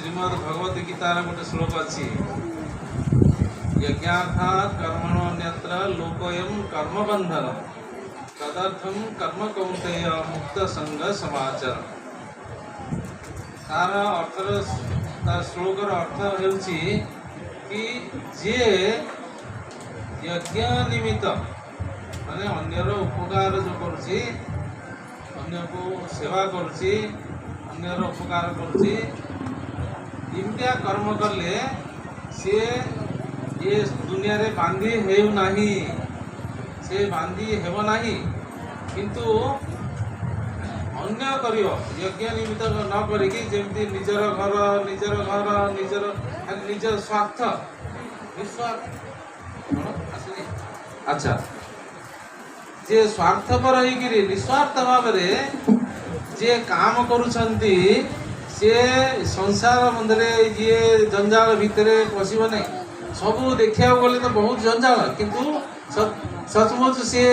Shrimad Bhagavad guitar गोटे श्लोक अच्छी यज्ञार्थात् कर्मण्यत्र लोकोऽयं कर्मबन्धन तदर्थं कर्म कौन्तेय मुक्त संग समाचार। तार अर्थ तार श्लोकर अर्थ ହେଉଛି कि जे यज्ञ निमित्त माने अन्यर उपकार जो करुछि अन्य को सेवा करुछि अन्यर उपकार करुछि इमितिया कर्म कले सी ये दुनिया रे बांधी हेउ नाही से बांधी हेब नाही किंतु अन्य करियो यज्ञ निमित्त न करिकी जेमती निजर घर निजर निज स्वार्थ अच्छा जे स्वार्थपर होइकिरी निस्वार्थ भाव जे काम करुछंती से संसार मंदरे ये जंजाल भितरे पशिब नहीं। सबू देखा गले तो बहुत जंजाल किंतु सचमुच सी